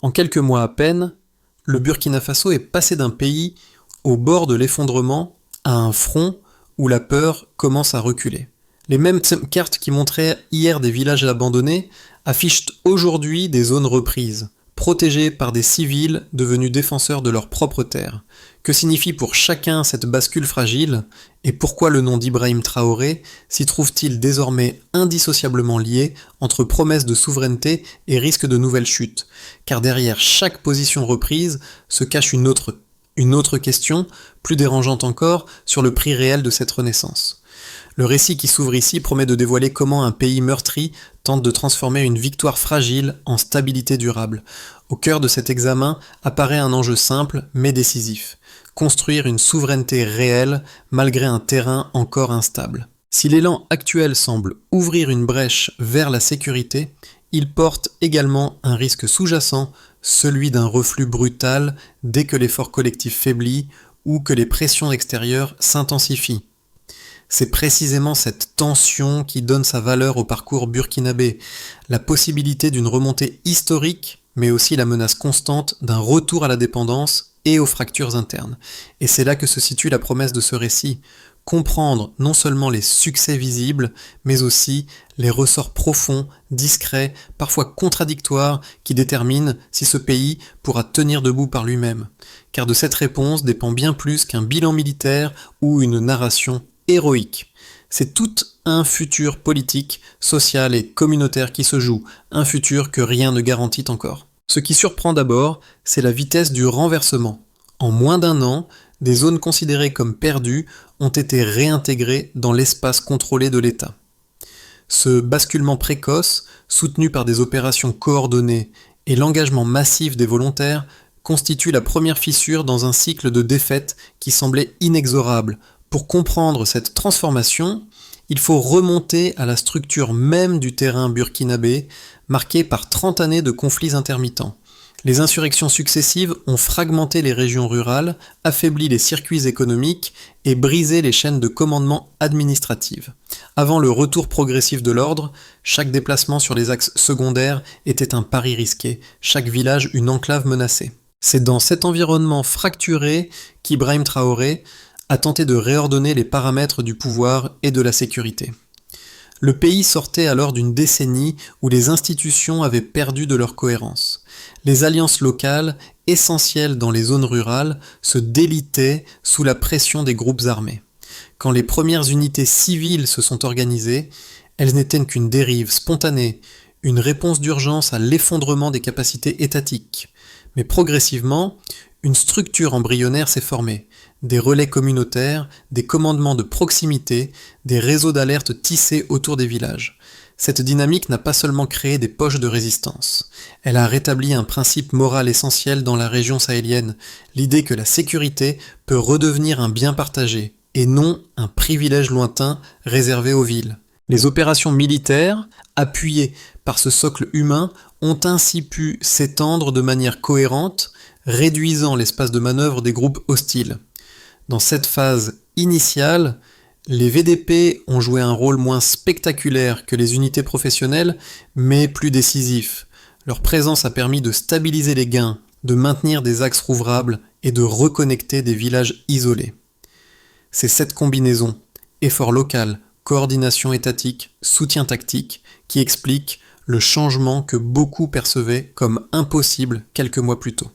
En quelques mois à peine, le Burkina Faso est passé d'un pays au bord de l'effondrement à un front où la peur commence à reculer. Les mêmes cartes qui montraient hier des villages abandonnés affichent aujourd'hui des zones reprises, protégées par des civils devenus défenseurs de leur propre terre. Que signifie pour chacun cette bascule fragile, et pourquoi le nom d'Ibrahim Traoré s'y trouve-t-il désormais indissociablement lié entre promesses de souveraineté et risque de nouvelles chutes? Car derrière chaque position reprise se cache une autre question, plus dérangeante encore, sur le prix réel de cette renaissance. Le récit qui s'ouvre ici promet de dévoiler comment un pays meurtri tente de transformer une victoire fragile en stabilité durable. Au cœur de cet examen apparaît un enjeu simple mais décisif: construire une souveraineté réelle malgré un terrain encore instable. Si l'élan actuel semble ouvrir une brèche vers la sécurité, il porte également un risque sous-jacent, celui d'un reflux brutal dès que l'effort collectif faiblit ou que les pressions extérieures s'intensifient. C'est précisément cette tension qui donne sa valeur au parcours burkinabé, la possibilité d'une remontée historique, mais aussi la menace constante d'un retour à la dépendance et aux fractures internes. Et c'est là que se situe la promesse de ce récit: comprendre non seulement les succès visibles, mais aussi les ressorts profonds, discrets, parfois contradictoires, qui déterminent si ce pays pourra tenir debout par lui-même. Car de cette réponse dépend bien plus qu'un bilan militaire ou une narration héroïque. C'est tout un futur politique, social et communautaire qui se joue, un futur que rien ne garantit encore. Ce qui surprend d'abord, c'est la vitesse du renversement. En moins d'un an, des zones considérées comme perdues ont été réintégrées dans l'espace contrôlé de l'État. Ce basculement précoce, soutenu par des opérations coordonnées et l'engagement massif des volontaires, constitue la première fissure dans un cycle de défaites qui semblait inexorable. Pour comprendre cette transformation, il faut remonter à la structure même du terrain burkinabé, marqué par 30 années de conflits intermittents. Les insurrections successives ont fragmenté les régions rurales, affaibli les circuits économiques et brisé les chaînes de commandement administratives. Avant le retour progressif de l'ordre, chaque déplacement sur les axes secondaires était un pari risqué, chaque village une enclave menacée. C'est dans cet environnement fracturé qu'Ibrahim Traoré a tenté de réordonner les paramètres du pouvoir et de la sécurité. Le pays sortait alors d'une décennie où les institutions avaient perdu de leur cohérence. Les alliances locales, essentielles dans les zones rurales, se délitaient sous la pression des groupes armés. Quand les premières unités civiles se sont organisées, elles n'étaient qu'une dérive spontanée, une réponse d'urgence à l'effondrement des capacités étatiques. Mais progressivement, une structure embryonnaire s'est formée. Des relais communautaires, des commandements de proximité, des réseaux d'alerte tissés autour des villages. Cette dynamique n'a pas seulement créé des poches de résistance, elle a rétabli un principe moral essentiel dans la région sahélienne, l'idée que la sécurité peut redevenir un bien partagé, et non un privilège lointain réservé aux villes. Les opérations militaires, appuyées par ce socle humain, ont ainsi pu s'étendre de manière cohérente, réduisant l'espace de manœuvre des groupes hostiles. Dans cette phase initiale, les VDP ont joué un rôle moins spectaculaire que les unités professionnelles, mais plus décisif. Leur présence a permis de stabiliser les gains, de maintenir des axes rouvrables et de reconnecter des villages isolés. C'est cette combinaison, effort local, coordination étatique, soutien tactique, qui explique le changement que beaucoup percevaient comme impossible quelques mois plus tôt.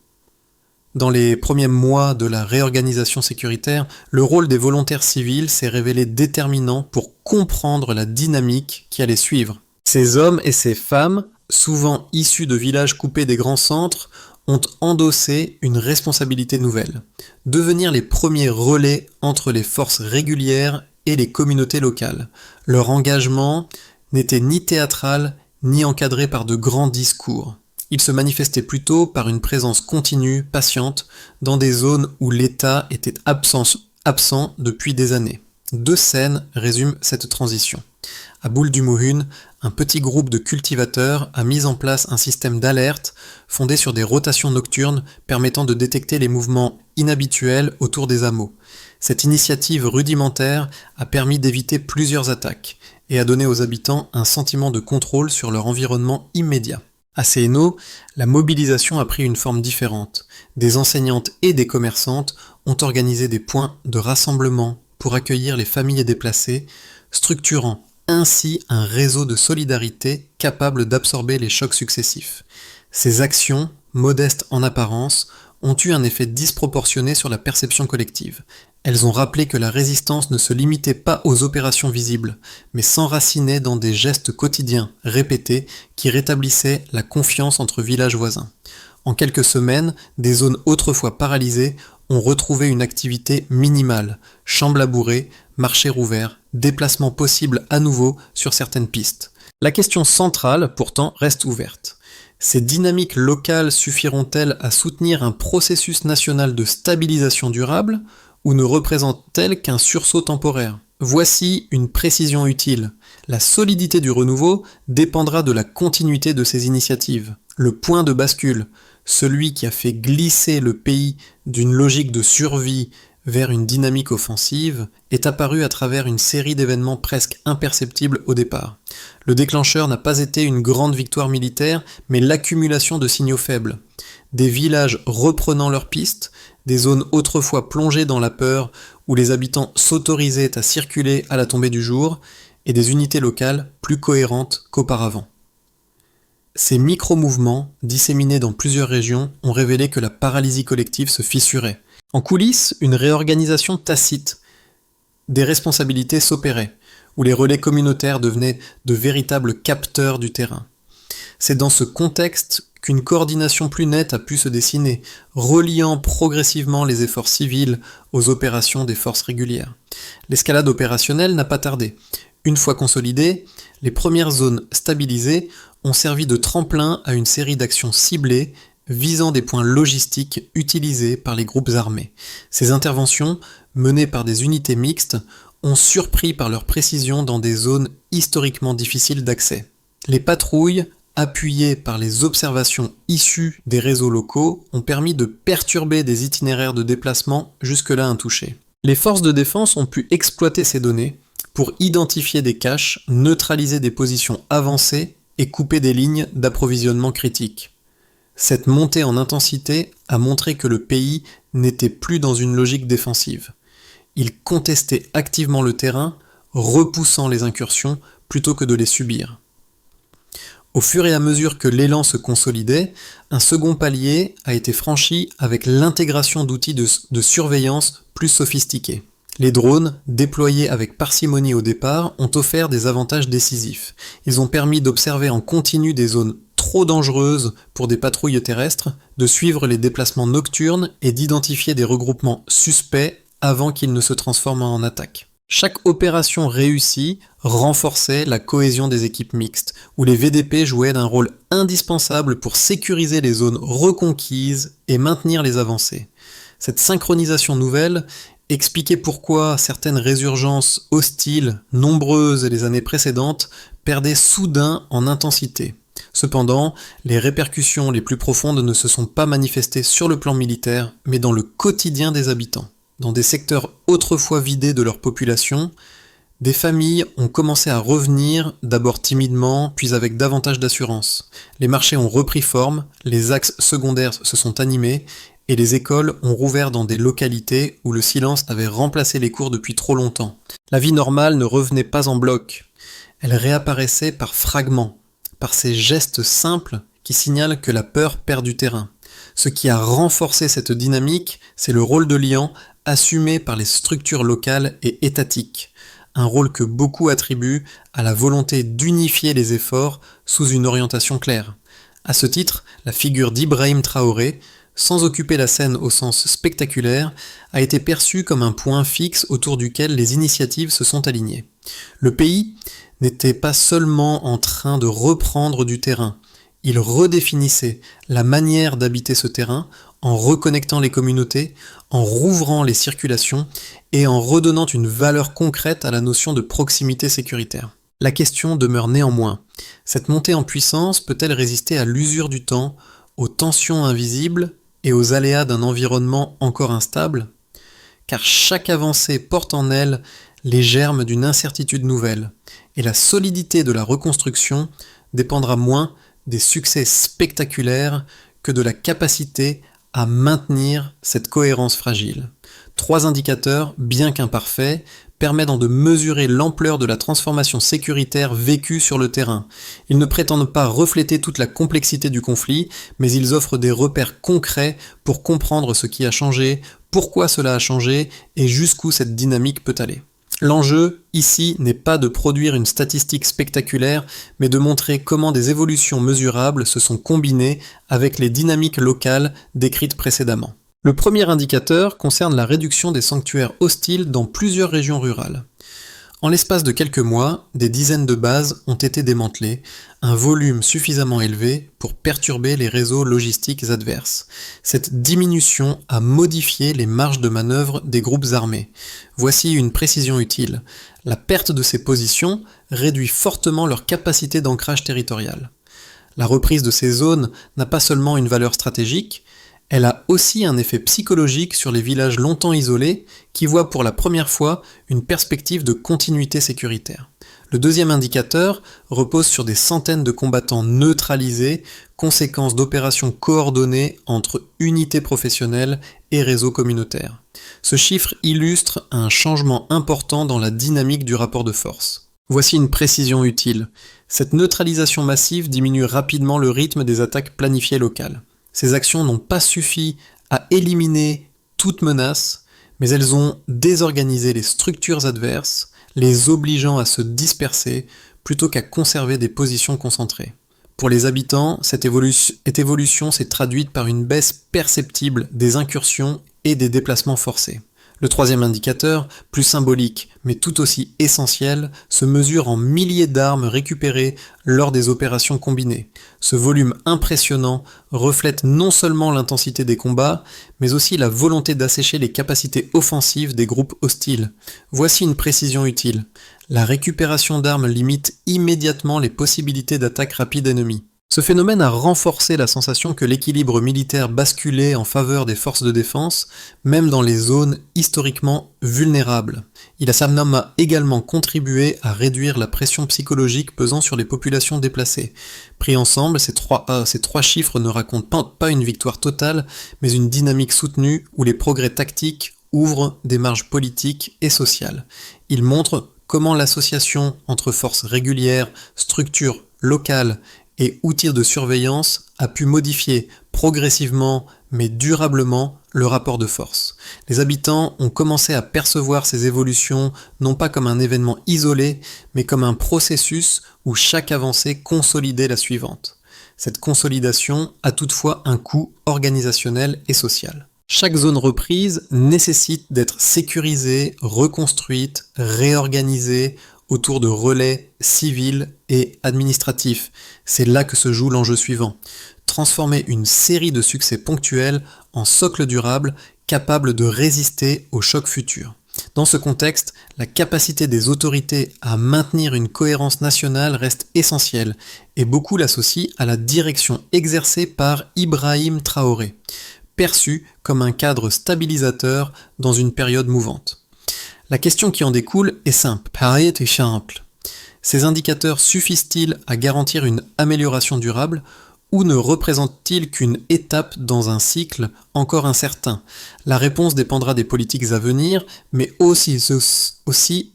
Dans les premiers mois de la réorganisation sécuritaire, le rôle des volontaires civils s'est révélé déterminant pour comprendre la dynamique qui allait suivre. Ces hommes et ces femmes, souvent issus de villages coupés des grands centres, ont endossé une responsabilité nouvelle: devenir les premiers relais entre les forces régulières et les communautés locales. Leur engagement n'était ni théâtral, ni encadré par de grands discours. Il se manifestait plutôt par une présence continue, patiente, dans des zones où l'État était absent depuis des années. 2 scènes résument cette transition. À Boul-du-Mouhune, un petit groupe de cultivateurs a mis en place un système d'alerte fondé sur des rotations nocturnes permettant de détecter les mouvements inhabituels autour des hameaux. Cette initiative rudimentaire a permis d'éviter plusieurs attaques et a donné aux habitants un sentiment de contrôle sur leur environnement immédiat. À Seino, la mobilisation a pris une forme différente. Des enseignantes et des commerçantes ont organisé des points de rassemblement pour accueillir les familles déplacées, structurant ainsi un réseau de solidarité capable d'absorber les chocs successifs. Ces actions, modestes en apparence, ont eu un effet disproportionné sur la perception collective. Elles ont rappelé que la résistance ne se limitait pas aux opérations visibles, mais s'enracinait dans des gestes quotidiens, répétés, qui rétablissaient la confiance entre villages voisins. En quelques semaines, des zones autrefois paralysées ont retrouvé une activité minimale, champs labourés, marchés rouverts, déplacements possibles à nouveau sur certaines pistes. La question centrale, pourtant, reste ouverte. Ces dynamiques locales suffiront-elles à soutenir un processus national de stabilisation durable ou ne représentent-elles qu'un sursaut temporaire ? Voici une précision utile. La solidité du renouveau dépendra de la continuité de ces initiatives. Le point de bascule, celui qui a fait glisser le pays d'une logique de survie vers une dynamique offensive, est apparu à travers une série d'événements presque imperceptibles au départ. Le déclencheur n'a pas été une grande victoire militaire, mais l'accumulation de signaux faibles. Des villages reprenant leurs pistes, des zones autrefois plongées dans la peur, où les habitants s'autorisaient à circuler à la tombée du jour, et des unités locales plus cohérentes qu'auparavant. Ces micro-mouvements, disséminés dans plusieurs régions, ont révélé que la paralysie collective se fissurait. En coulisses, une réorganisation tacite des responsabilités s'opérait, où les relais communautaires devenaient de véritables capteurs du terrain. C'est dans ce contexte qu'une coordination plus nette a pu se dessiner, reliant progressivement les efforts civils aux opérations des forces régulières. L'escalade opérationnelle n'a pas tardé. Une fois consolidée, les premières zones stabilisées ont servi de tremplin à une série d'actions ciblées visant des points logistiques utilisés par les groupes armés. Ces interventions, menées par des unités mixtes, ont surpris par leur précision dans des zones historiquement difficiles d'accès. Les patrouilles, appuyées par les observations issues des réseaux locaux, ont permis de perturber des itinéraires de déplacement jusque-là intouchés. Les forces de défense ont pu exploiter ces données pour identifier des caches, neutraliser des positions avancées et couper des lignes d'approvisionnement critiques. Cette montée en intensité a montré que le pays n'était plus dans une logique défensive. Il contestait activement le terrain, repoussant les incursions plutôt que de les subir. Au fur et à mesure que l'élan se consolidait, un second palier a été franchi avec l'intégration d'outils de surveillance plus sophistiqués. Les drones, déployés avec parcimonie au départ, ont offert des avantages décisifs. Ils ont permis d'observer en continu des zones trop dangereuses pour des patrouilles terrestres, de suivre les déplacements nocturnes et d'identifier des regroupements suspects avant qu'ils ne se transforment en attaque. Chaque opération réussie renforçait la cohésion des équipes mixtes, où les VDP jouaient un rôle indispensable pour sécuriser les zones reconquises et maintenir les avancées. Cette synchronisation nouvelle expliquait pourquoi certaines résurgences hostiles, nombreuses les années précédentes, perdaient soudain en intensité. Cependant, les répercussions les plus profondes ne se sont pas manifestées sur le plan militaire, mais dans le quotidien des habitants. Dans des secteurs autrefois vidés de leur population, des familles ont commencé à revenir, d'abord timidement, puis avec davantage d'assurance. Les marchés ont repris forme, les axes secondaires se sont animés, et les écoles ont rouvert dans des localités où le silence avait remplacé les cours depuis trop longtemps. La vie normale ne revenait pas en bloc, elle réapparaissait par fragments, par ces gestes simples qui signalent que la peur perd du terrain. Ce qui a renforcé cette dynamique, c'est le rôle de liant assumé par les structures locales et étatiques, un rôle que beaucoup attribuent à la volonté d'unifier les efforts sous une orientation claire. À ce titre, la figure d'Ibrahim Traoré, sans occuper la scène au sens spectaculaire, a été perçue comme un point fixe autour duquel les initiatives se sont alignées. Le pays n'était pas seulement en train de reprendre du terrain, il redéfinissait la manière d'habiter ce terrain en reconnectant les communautés, en rouvrant les circulations et en redonnant une valeur concrète à la notion de proximité sécuritaire. La question demeure néanmoins, cette montée en puissance peut-elle résister à l'usure du temps, aux tensions invisibles et aux aléas d'un environnement encore instable ? Car chaque avancée porte en elle les germes d'une incertitude nouvelle, et la solidité de la reconstruction dépendra moins des succès spectaculaires que de la capacité à maintenir cette cohérence fragile. 3 indicateurs, bien qu'imparfaits, permettent de mesurer l'ampleur de la transformation sécuritaire vécue sur le terrain. Ils ne prétendent pas refléter toute la complexité du conflit, mais ils offrent des repères concrets pour comprendre ce qui a changé, pourquoi cela a changé et jusqu'où cette dynamique peut aller. L'enjeu, ici, n'est pas de produire une statistique spectaculaire, mais de montrer comment des évolutions mesurables se sont combinées avec les dynamiques locales décrites précédemment. Le premier indicateur concerne la réduction des sanctuaires hostiles dans plusieurs régions rurales. En l'espace de quelques mois, des dizaines de bases ont été démantelées, un volume suffisamment élevé pour perturber les réseaux logistiques adverses. Cette diminution a modifié les marges de manœuvre des groupes armés. Voici une précision utile. La perte de ces positions réduit fortement leur capacité d'ancrage territorial. La reprise de ces zones n'a pas seulement une valeur stratégique, elle a aussi un effet psychologique sur les villages longtemps isolés qui voient pour la première fois une perspective de continuité sécuritaire. Le deuxième indicateur repose sur des centaines de combattants neutralisés, conséquence d'opérations coordonnées entre unités professionnelles et réseaux communautaires. Ce chiffre illustre un changement important dans la dynamique du rapport de force. Voici une précision utile. Cette neutralisation massive diminue rapidement le rythme des attaques planifiées locales. Ces actions n'ont pas suffi à éliminer toute menace, mais elles ont désorganisé les structures adverses, les obligeant à se disperser plutôt qu'à conserver des positions concentrées. Pour les habitants, cette évolution s'est traduite par une baisse perceptible des incursions et des déplacements forcés. Le troisième indicateur, plus symbolique mais tout aussi essentiel, se mesure en milliers d'armes récupérées lors des opérations combinées. Ce volume impressionnant reflète non seulement l'intensité des combats, mais aussi la volonté d'assécher les capacités offensives des groupes hostiles. Voici une précision utile. La récupération d'armes limite immédiatement les possibilités d'attaque rapide ennemie. Ce phénomène a renforcé la sensation que l'équilibre militaire basculait en faveur des forces de défense, même dans les zones historiquement vulnérables. Il a également contribué à réduire la pression psychologique pesant sur les populations déplacées. Pris ensemble, ces trois chiffres ne racontent pas une victoire totale, mais une dynamique soutenue où les progrès tactiques ouvrent des marges politiques et sociales. Ils montrent comment l'association entre forces régulières, structures locales et outils de surveillance a pu modifier progressivement mais durablement le rapport de force. Les habitants ont commencé à percevoir ces évolutions non pas comme un événement isolé, mais comme un processus où chaque avancée consolidait la suivante. Cette consolidation a toutefois un coût organisationnel et social. Chaque zone reprise nécessite d'être sécurisée, reconstruite, réorganisée, autour de relais civils et administratifs. C'est là que se joue l'enjeu suivant. Transformer une série de succès ponctuels en socle durable capable de résister aux chocs futurs. Dans ce contexte, la capacité des autorités à maintenir une cohérence nationale reste essentielle et beaucoup l'associent à la direction exercée par Ibrahim Traoré, perçu comme un cadre stabilisateur dans une période mouvante. La question qui en découle est simple. Ces indicateurs suffisent-ils à garantir une amélioration durable ou ne représentent-ils qu'une étape dans un cycle encore incertain? La réponse dépendra des politiques à venir, mais aussi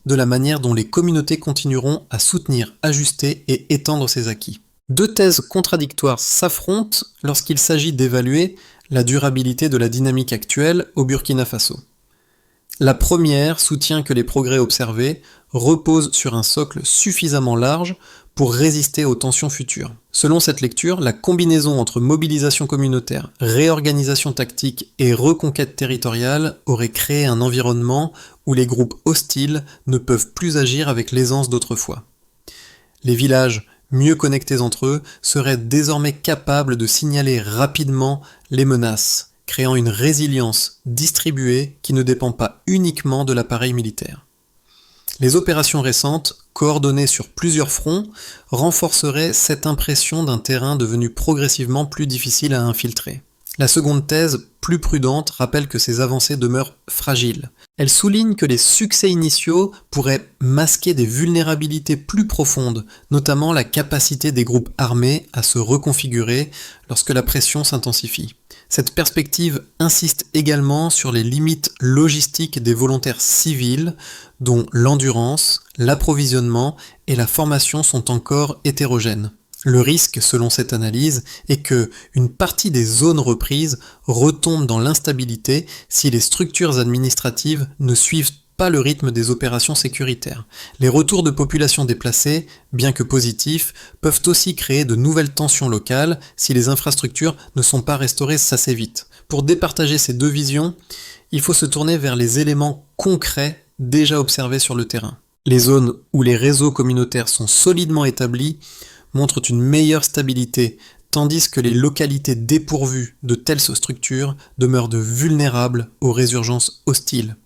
de la manière dont les communautés continueront à soutenir, ajuster et étendre ces acquis. Deux thèses contradictoires s'affrontent lorsqu'il s'agit d'évaluer la durabilité de la dynamique actuelle au Burkina Faso. La première soutient que les progrès observés reposent sur un socle suffisamment large pour résister aux tensions futures. Selon cette lecture, la combinaison entre mobilisation communautaire, réorganisation tactique et reconquête territoriale aurait créé un environnement où les groupes hostiles ne peuvent plus agir avec l'aisance d'autrefois. Les villages, mieux connectés entre eux, seraient désormais capables de signaler rapidement les menaces, créant une résilience distribuée qui ne dépend pas uniquement de l'appareil militaire. Les opérations récentes, coordonnées sur plusieurs fronts, renforceraient cette impression d'un terrain devenu progressivement plus difficile à infiltrer. La seconde thèse, plus prudente, rappelle que ces avancées demeurent fragiles. Elle souligne que les succès initiaux pourraient masquer des vulnérabilités plus profondes, notamment la capacité des groupes armés à se reconfigurer lorsque la pression s'intensifie. Cette perspective insiste également sur les limites logistiques des volontaires civils, dont l'endurance, l'approvisionnement et la formation sont encore hétérogènes. Le risque, selon cette analyse, est que une partie des zones reprises retombe dans l'instabilité si les structures administratives ne suivent pas le rythme des opérations sécuritaires. Les retours de populations déplacées, bien que positifs, peuvent aussi créer de nouvelles tensions locales si les infrastructures ne sont pas restaurées assez vite. Pour départager ces deux visions, il faut se tourner vers les éléments concrets déjà observés sur le terrain. Les zones où les réseaux communautaires sont solidement établis montrent une meilleure stabilité, tandis que les localités dépourvues de telles structures demeurent vulnérables aux résurgences hostiles.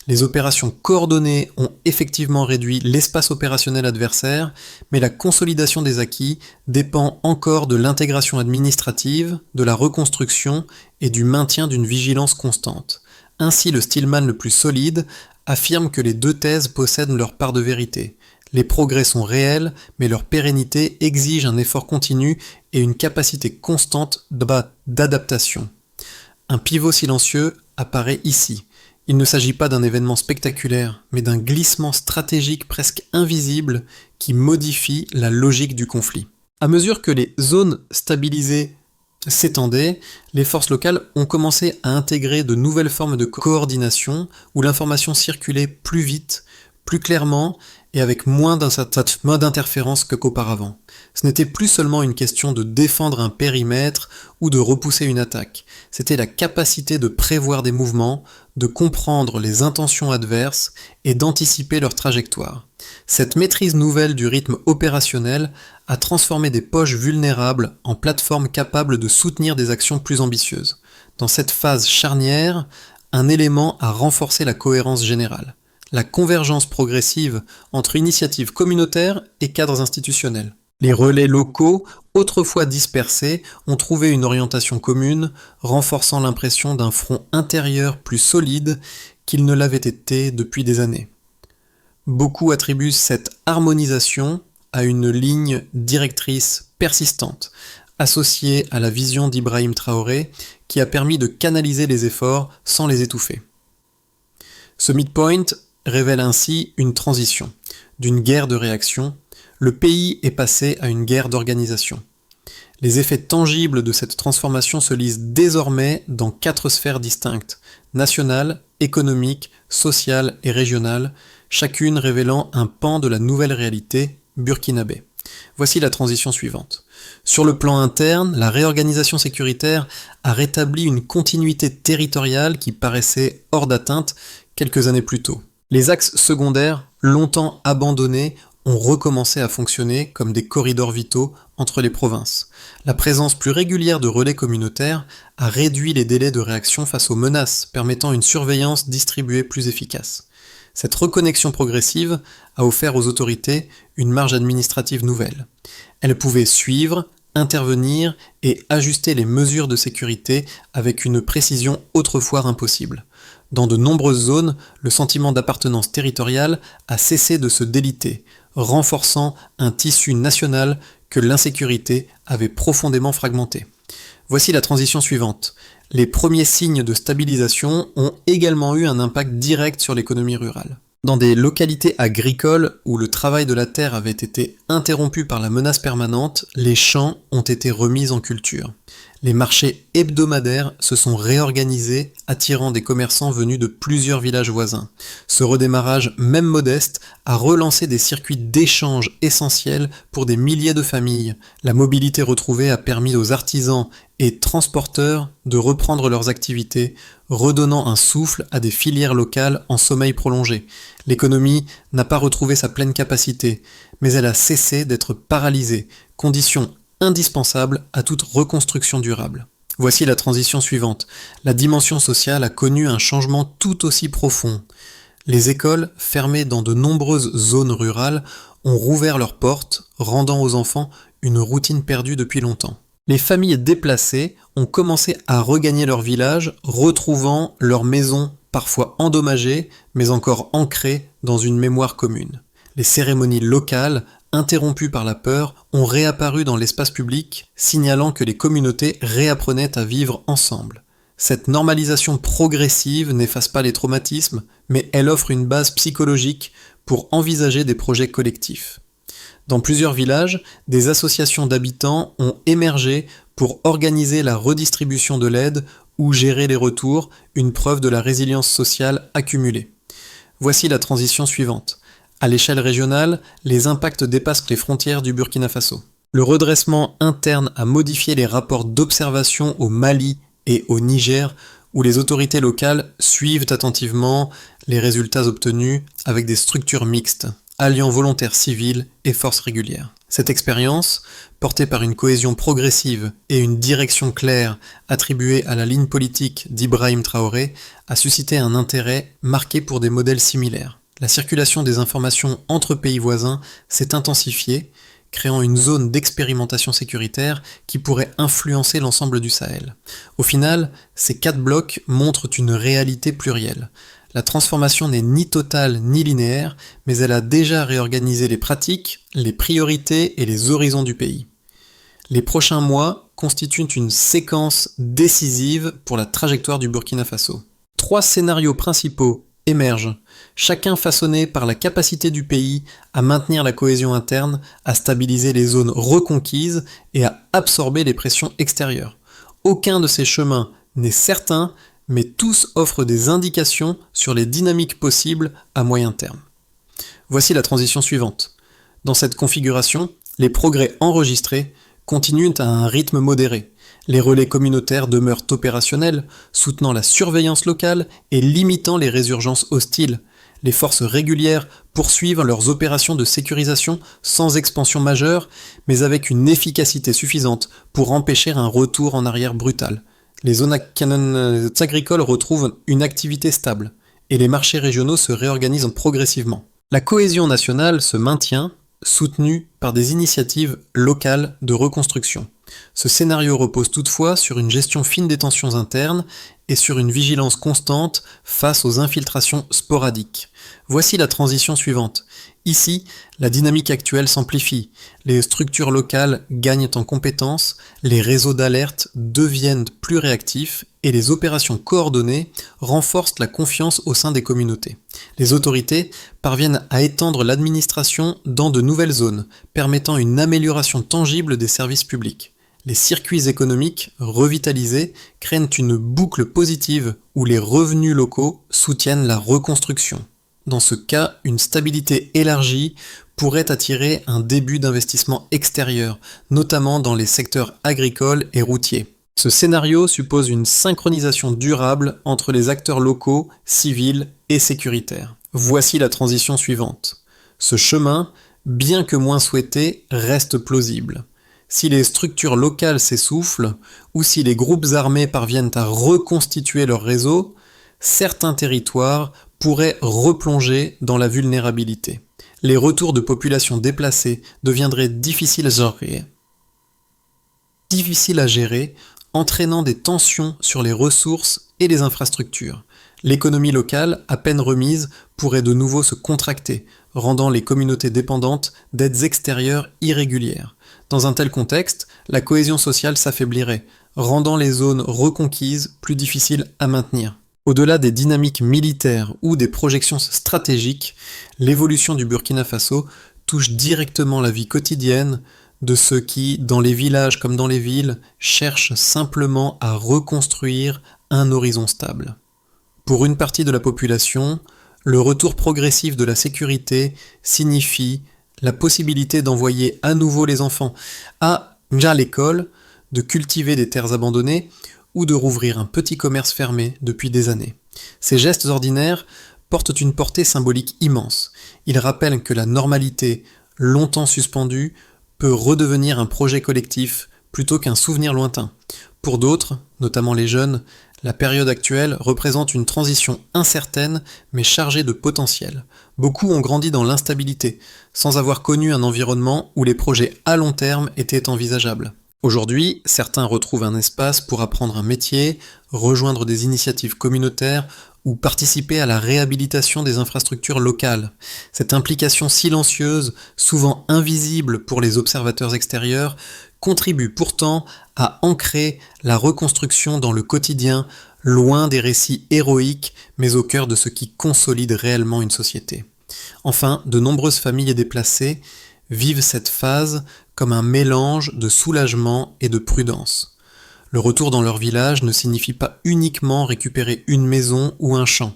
Les opérations coordonnées ont effectivement réduit l'espace opérationnel adversaire, mais la consolidation des acquis dépend encore de l'intégration administrative, de la reconstruction et du maintien d'une vigilance constante. Ainsi, le Stillman le plus solide affirme que les deux thèses possèdent leur part de vérité. Les progrès sont réels, mais leur pérennité exige un effort continu et une capacité constante d'adaptation. Un pivot silencieux apparaît ici. Il ne s'agit pas d'un événement spectaculaire, mais d'un glissement stratégique presque invisible qui modifie la logique du conflit. À mesure que les zones stabilisées s'étendaient, les forces locales ont commencé à intégrer de nouvelles formes de coordination où l'information circulait plus vite, plus clairement et avec moins d'interférences qu'auparavant. Ce n'était plus seulement une question de défendre un périmètre ou de repousser une attaque. C'était la capacité de prévoir des mouvements, de comprendre les intentions adverses et d'anticiper leur trajectoire. Cette maîtrise nouvelle du rythme opérationnel a transformé des poches vulnérables en plateformes capables de soutenir des actions plus ambitieuses. Dans cette phase charnière, un élément a renforcé la cohérence générale: la convergence progressive entre initiatives communautaires et cadres institutionnels. Les relais locaux, autrefois dispersés, ont trouvé une orientation commune, renforçant l'impression d'un front intérieur plus solide qu'il ne l'avait été depuis des années. Beaucoup attribuent cette harmonisation à une ligne directrice persistante, associée à la vision d'Ibrahim Traoré, qui a permis de canaliser les efforts sans les étouffer. Ce midpoint révèle ainsi une transition. D'une guerre de réaction, le pays est passé à une guerre d'organisation. Les effets tangibles de cette transformation se lisent désormais dans 4 sphères distinctes: nationale, économique, sociale et régionale, chacune révélant un pan de la nouvelle réalité burkinabé. Voici la transition suivante. Sur le plan interne, la réorganisation sécuritaire a rétabli une continuité territoriale qui paraissait hors d'atteinte quelques années plus tôt. Les axes secondaires, longtemps abandonnés, ont recommencé à fonctionner comme des corridors vitaux entre les provinces. La présence plus régulière de relais communautaires a réduit les délais de réaction face aux menaces, permettant une surveillance distribuée plus efficace. Cette reconnexion progressive a offert aux autorités une marge administrative nouvelle. Elles pouvaient suivre, intervenir et ajuster les mesures de sécurité avec une précision autrefois impossible. Dans de nombreuses zones, le sentiment d'appartenance territoriale a cessé de se déliter, renforçant un tissu national que l'insécurité avait profondément fragmenté. Voici la transition suivante. Les premiers signes de stabilisation ont également eu un impact direct sur l'économie rurale. Dans des localités agricoles où le travail de la terre avait été interrompu par la menace permanente, les champs ont été remis en culture. Les marchés hebdomadaires se sont réorganisés, attirant des commerçants venus de plusieurs villages voisins. Ce redémarrage, même modeste, a relancé des circuits d'échange essentiels pour des milliers de familles. La mobilité retrouvée a permis aux artisans et transporteurs de reprendre leurs activités, redonnant un souffle à des filières locales en sommeil prolongé. L'économie n'a pas retrouvé sa pleine capacité, mais elle a cessé d'être paralysée, condition indispensable à toute reconstruction durable. Voici la transition suivante. La dimension sociale a connu un changement tout aussi profond. Les écoles, fermées dans de nombreuses zones rurales, ont rouvert leurs portes, rendant aux enfants une routine perdue depuis longtemps. Les familles déplacées ont commencé à regagner leur village, retrouvant leur maison parfois endommagée, mais encore ancrée dans une mémoire commune. Les cérémonies locales, interrompues par la peur, ont réapparu dans l'espace public, signalant que les communautés réapprenaient à vivre ensemble. Cette normalisation progressive n'efface pas les traumatismes, mais elle offre une base psychologique pour envisager des projets collectifs. Dans plusieurs villages, des associations d'habitants ont émergé pour organiser la redistribution de l'aide ou gérer les retours, une preuve de la résilience sociale accumulée. Voici la transition suivante. À l'échelle régionale, les impacts dépassent les frontières du Burkina Faso. Le redressement interne a modifié les rapports d'observation au Mali et au Niger, où les autorités locales suivent attentivement les résultats obtenus avec des structures mixtes, alliant volontaires civils et forces régulières. Cette expérience, portée par une cohésion progressive et une direction claire attribuée à la ligne politique d'Ibrahim Traoré, a suscité un intérêt marqué pour des modèles similaires. La circulation des informations entre pays voisins s'est intensifiée, créant une zone d'expérimentation sécuritaire qui pourrait influencer l'ensemble du Sahel. Au final, ces 4 blocs montrent une réalité plurielle. La transformation n'est ni totale ni linéaire, mais elle a déjà réorganisé les pratiques, les priorités et les horizons du pays. Les prochains mois constituent une séquence décisive pour la trajectoire du Burkina Faso. 3 scénarios principaux émergent, chacun façonné par la capacité du pays à maintenir la cohésion interne, à stabiliser les zones reconquises et à absorber les pressions extérieures. Aucun de ces chemins n'est certain, mais tous offrent des indications sur les dynamiques possibles à moyen terme. Voici la transition suivante. Dans cette configuration, les progrès enregistrés continuent à un rythme modéré. Les relais communautaires demeurent opérationnels, soutenant la surveillance locale et limitant les résurgences hostiles. Les forces régulières poursuivent leurs opérations de sécurisation sans expansion majeure, mais avec une efficacité suffisante pour empêcher un retour en arrière brutal. Les zones agricoles retrouvent une activité stable, et les marchés régionaux se réorganisent progressivement. La cohésion nationale se maintient, soutenue par des initiatives locales de reconstruction. Ce scénario repose toutefois sur une gestion fine des tensions internes et sur une vigilance constante face aux infiltrations sporadiques. Voici la transition suivante. Ici, la dynamique actuelle s'amplifie, les structures locales gagnent en compétences, les réseaux d'alerte deviennent plus réactifs et les opérations coordonnées renforcent la confiance au sein des communautés. Les autorités parviennent à étendre l'administration dans de nouvelles zones, permettant une amélioration tangible des services publics. Les circuits économiques, revitalisés, créent une boucle positive où les revenus locaux soutiennent la reconstruction. Dans ce cas, une stabilité élargie pourrait attirer un début d'investissement extérieur, notamment dans les secteurs agricoles et routiers. Ce scénario suppose une synchronisation durable entre les acteurs locaux, civils et sécuritaires. Voici la transition suivante. Ce chemin, bien que moins souhaité, reste plausible. Si les structures locales s'essoufflent, ou si les groupes armés parviennent à reconstituer leur réseau, certains territoires pourraient replonger dans la vulnérabilité. Les retours de populations déplacées deviendraient difficiles à gérer, entraînant des tensions sur les ressources et les infrastructures. L'économie locale, à peine remise, pourrait de nouveau se contracter, rendant les communautés dépendantes d'aides extérieures irrégulières. Dans un tel contexte, la cohésion sociale s'affaiblirait, rendant les zones reconquises plus difficiles à maintenir. Au-delà des dynamiques militaires ou des projections stratégiques, l'évolution du Burkina Faso touche directement la vie quotidienne de ceux qui, dans les villages comme dans les villes, cherchent simplement à reconstruire un horizon stable. Pour une partie de la population, le retour progressif de la sécurité signifie la possibilité d'envoyer à nouveau les enfants à l'école, de cultiver des terres abandonnées ou de rouvrir un petit commerce fermé depuis des années. Ces gestes ordinaires portent une portée symbolique immense. Ils rappellent que la normalité, longtemps suspendue, peut redevenir un projet collectif plutôt qu'un souvenir lointain. Pour d'autres, notamment les jeunes, la période actuelle représente une transition incertaine mais chargée de potentiel. Beaucoup ont grandi dans l'instabilité, sans avoir connu un environnement où les projets à long terme étaient envisageables. Aujourd'hui, certains retrouvent un espace pour apprendre un métier, rejoindre des initiatives communautaires ou participer à la réhabilitation des infrastructures locales. Cette implication silencieuse, souvent invisible pour les observateurs extérieurs, contribue pourtant à ancrer la reconstruction dans le quotidien, loin des récits héroïques, mais au cœur de ce qui consolide réellement une société. Enfin, de nombreuses familles déplacées vivent cette phase comme un mélange de soulagement et de prudence. Le retour dans leur village ne signifie pas uniquement récupérer une maison ou un champ.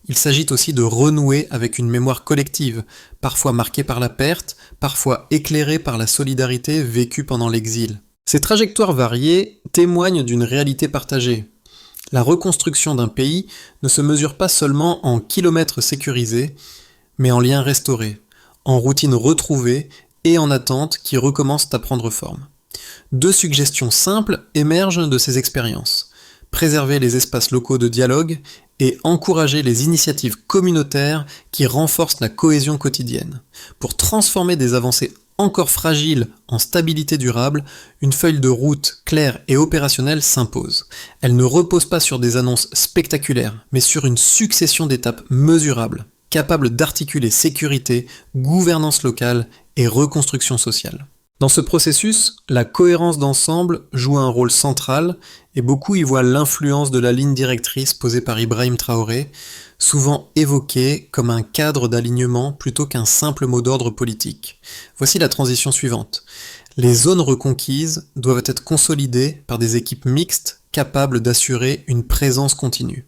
Il s'agit aussi de renouer avec une mémoire collective, parfois marquée par la perte, parfois éclairée par la solidarité vécue pendant l'exil. Ces trajectoires variées témoignent d'une réalité partagée. La reconstruction d'un pays ne se mesure pas seulement en kilomètres sécurisés, mais en liens restaurés, en routines retrouvées et en attentes qui recommencent à prendre forme. Deux suggestions simples émergent de ces expériences. Préserver les espaces locaux de dialogue et encourager les initiatives communautaires qui renforcent la cohésion quotidienne. Pour transformer des avancées encore fragiles en stabilité durable, une feuille de route claire et opérationnelle s'impose. Elle ne repose pas sur des annonces spectaculaires, mais sur une succession d'étapes mesurables, capables d'articuler sécurité, gouvernance locale et reconstruction sociale. Dans ce processus, la cohérence d'ensemble joue un rôle central et beaucoup y voient l'influence de la ligne directrice posée par Ibrahim Traoré, souvent évoquée comme un cadre d'alignement plutôt qu'un simple mot d'ordre politique. Voici la transition suivante. Les zones reconquises doivent être consolidées par des équipes mixtes capables d'assurer une présence continue.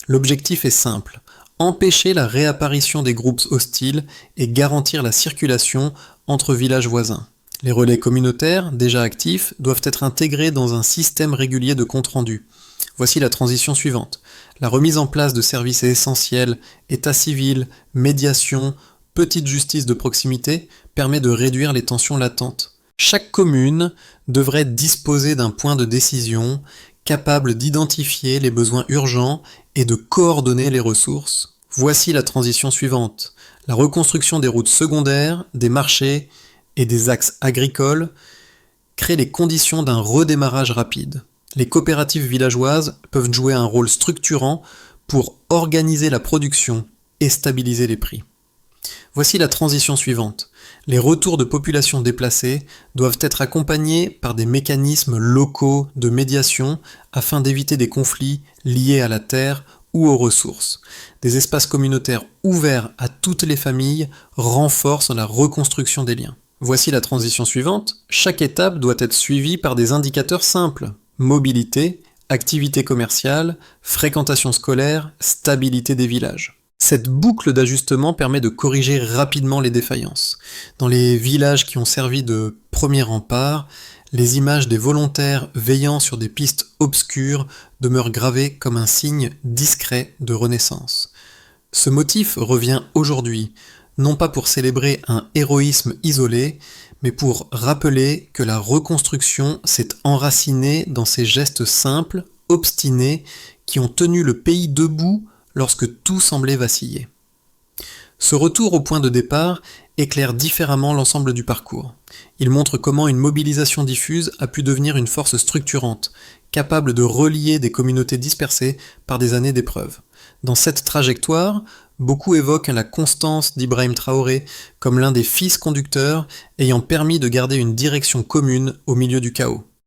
L'objectif est simple, empêcher la réapparition des groupes hostiles et garantir la circulation entre villages voisins. Les relais communautaires, déjà actifs, doivent être intégrés dans un système régulier de compte-rendu. Voici la transition suivante. La remise en place de services essentiels, état civil, médiation, petite justice de proximité, permet de réduire les tensions latentes. Chaque commune devrait disposer d'un point de décision capable d'identifier les besoins urgents et de coordonner les ressources. Voici la transition suivante. La reconstruction des routes secondaires, des marchés et des axes agricoles crée les conditions d'un redémarrage rapide. Les coopératives villageoises peuvent jouer un rôle structurant pour organiser la production et stabiliser les prix. Voici la transition suivante. Les retours de populations déplacées doivent être accompagnés par des mécanismes locaux de médiation afin d'éviter des conflits liés à la terre ou aux ressources. Des espaces communautaires ouverts à toutes les familles renforcent la reconstruction des liens. Voici la transition suivante. Chaque étape doit être suivie par des indicateurs simples. Mobilité, activité commerciale, fréquentation scolaire, stabilité des villages. Cette boucle d'ajustement permet de corriger rapidement les défaillances. Dans les villages qui ont servi de premier rempart, les images des volontaires veillant sur des pistes obscures demeurent gravées comme un signe discret de renaissance. Ce motif revient aujourd'hui, non pas pour célébrer un héroïsme isolé, mais pour rappeler que la reconstruction s'est enracinée dans ces gestes simples, obstinés, qui ont tenu le pays debout lorsque tout semblait vaciller. Ce retour au point de départ éclaire différemment l'ensemble du parcours. Il montre comment une mobilisation diffuse a pu devenir une force structurante, capable de relier des communautés dispersées par des années d'épreuves. Dans cette trajectoire, beaucoup évoquent la constance d'Ibrahim Traoré comme l'un des fils conducteurs ayant permis de garder une direction commune au milieu du chaos.